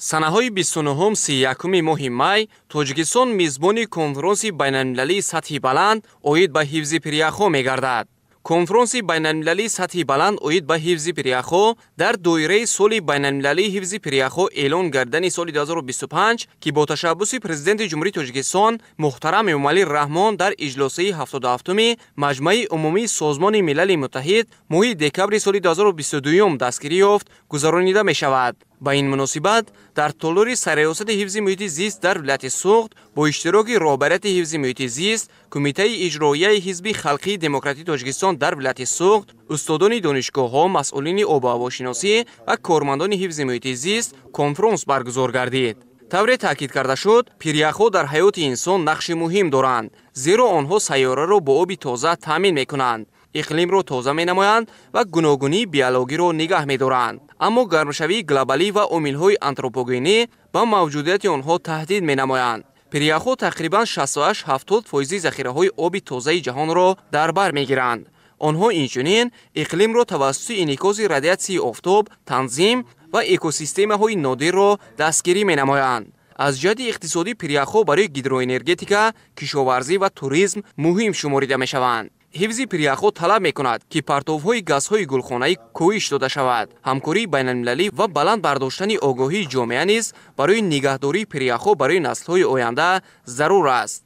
санаҳои 29-31 моҳи май Тоҷикистон мизбони конференсияи байналмилалии сатҳи баланд оид ба ҳифзи пиряхҳо мегардад. Конференсияи байналмилалии сатҳи баланд оид ба ҳифзи пиряхҳо дар доираи соли байналмилалии ҳифзи пиряхҳо эълон гардидани соли 2025 ки бо ташаббуси президенти ҷумҳурии Тоҷикистон муҳтарам Эмомалӣ Раҳмон дар иҷлосии 77-уми Маҷмаи умумии Созмони Милали Муттаҳид моҳи декабри соли 2022 дастгирӣ ёфт, гузаронида мешавад. Ба ин муносибат дар толори Сарраёсати ҳифзи муҳити зист дар вилояти Суғд бо иштироки роҳбарияти ҳифзи муҳити зист, Кумитаи иҷроияи Ҳизби Халқии Демократии Тоҷикистон дар вилояти Суғд, устодони донишгоҳҳо, масъулини обу ҳавошиносӣ ва кормандони ҳифзи муҳити зист конференс баргузор гардид. тавре таъкид карда шуд, пиряхҳо дар ҳаёти инсон нақши муҳим доранд, зеро онҳо сайёраро бо оби тоза таъмин мекунанд, иқлимро тоза менамоянд ва гуногунии биологиро нигаҳ медоранд. аммо гармшавии глобалӣ ва омилҳои антропогенӣ ба мавҷудияти онҳо таҳдид менамоянд. Пиряхҳо тақрибан 68-70% захираҳои оби тозаи ҷаҳонро дар бар мегиранд. онҳо инчунин иқлимро тавассути инъикоси радиатсияи офтоб танзим ва экосистемаҳои нодирро дастгирӣ менамоянд. аз ҷиҳати иқтисодӣ пиряхҳо барои гидроэнергетика, кишоварзӣ ва туризм муҳим шуморида мешаванд. ҳифзи пиряхҳо талаб мекунад, ки партовҳои газҳои гулхонаӣ коҳиш дода шавад. ҳамкории байналмилалӣ ва баланд бардоштани огоҳии ҷомеа низ барои нигаҳдории пиряхҳо барои наслҳои оянда зарур аст.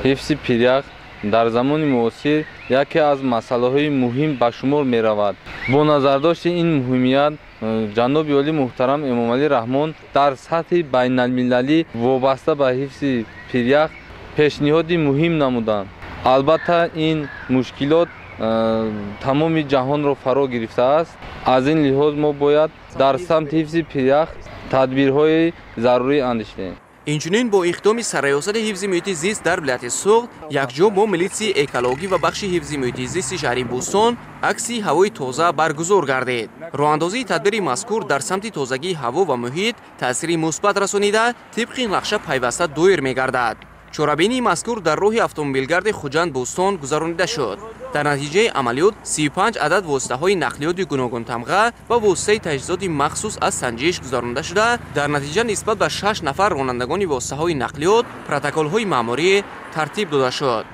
ҳифзи пирях дар замони муосир яке аз масъалаҳои муҳим ба шумор меравад. бо назардошти ин муҳимият, ҷаноби олӣ муҳтарам Эмомалӣ Раҳмон дар сатҳи байналмилалӣ вобаста ба ҳифзи пирях пешниҳоди муҳим намуданд. албатта ин мушкилот тамоми ҷаҳонро фаро гирифтааст. аз ин лиҳоз мо бояд дар самти ҳифзи пирях тадбирҳои зарурӣ андештем. инчунин бо иқдоми Сарраёсати ҳифзи муҳити зист дар вилояти Суғд якҷо бо милитсияи экологӣ ва бахши ҳифзи муҳити зисти шаҳри Бӯстон акси ҳавои тоза баргузор гардид. роҳандозии тадбири мазкур дар самти тозагии ҳаво ва муҳит таъсири мусбат расонида тибқи нақша пайваста доир мегардад. чорабинии мазкур дар роҳи автомобилгарди Хуҷанд Бӯстон гузаронида шуд. дар натиҷаи амалиёт 35 адад воситаҳои нақлиёти гуногунтамға ва воситаи таҷҳизоти махсус аз санҷиш гузаронида шуда, дар натиҷа нисбат ба 6 нафар ронандагони воситаҳои нақлиёт протоколҳои маъмурӣ тартиб дода шуд.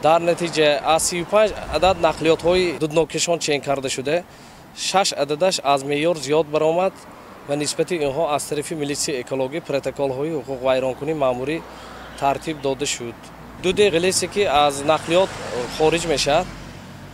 дар натиҷа аз 35 адад нақлиётҳои дуднокишон чен карда шуда, 6 ададаш аз меъёр зиёд баромад ва нисбати онҳо аз тарафи милитсияи экологӣ протоколҳои ҳуқуқ вайронкунии маъмурӣ тартиб дода шуд. дуде ғилисе ки аз нақлиёт хориҷ мешавад,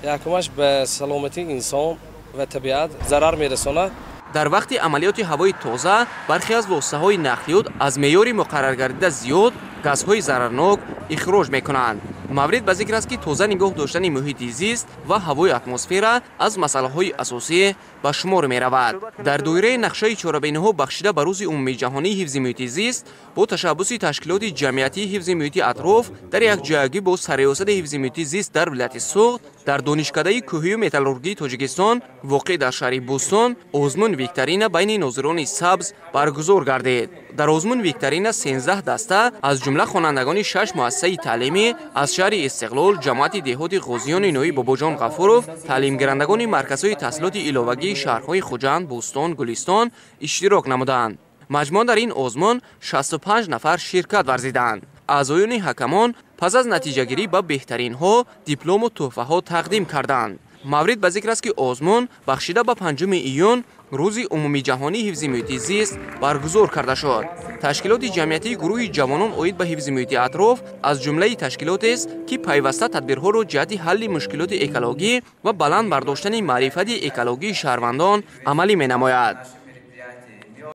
якумаш ба саломатии инсон ва табиат зарар мерасонад. дар вақти амалиёти ҳавои тоза бархе аз воситаҳои нақлиёт аз меъёри муқаррар гардида зиёд газҳои зарарнок ихроҷ мекунанд. маврид ба зикр аст ки тоза нигоҳ доштани муҳити зист ва ҳавои атмосфера аз масъалаҳои асосӣ ба шумор меравад. дар доираи нақшаи чорабиниҳо бахшида ба рӯзи умумии ҷаҳонии ҳифзи муҳити зист бо ташаббуси ташкилоти ҷамъиятии ҳифзи муҳити атроф дар якҷоягӣ бо Сарраёсати ҳифзи муҳити зист дар вилояти Суғд дар донишкадаи кӯҳию металлургии Тоҷикистон воқеъ дар шаҳри Бӯстон озмун викторина байни нозирони сабз баргузор гардид. дар озмун викторина 13 даста аз ҷумла хонандагони 6 муассисаи таълимӣ аз шаҳри Истиқлол, ҷамоати деҳоти ғозиёни нои Бобоҷон Ғафуров, таълимгирандагони марказҳои таҳсилоти иловагии шаҳрҳои Хуҷанд, Бӯстон, Гулистон иштирок намуданд. маҷмӯан дар ин озмун 65 нафар ширкат варзиданд. аъзоёни ҳакамон пас аз натиҷагирӣ ба беҳтаринҳо диплому тӯҳфаҳо тақдим карданд. маврид ба зикр аст ки озмун бахшида ба 5 июн рӯзи умумиҷаҳонии ҳифзи муҳити зист баргузор карда шуд. ташкилоти ҷамъиятии гурӯҳи ҷавонон оид ба ҳифзи муҳити атроф аз ҷумлаи ташкилотест ки пайваста тадбирҳоро ҷиҳати ҳалли мушкилоти экологӣ ва баланд бардоштани маърифати экологии шаҳрвандон амалӣ менамояд.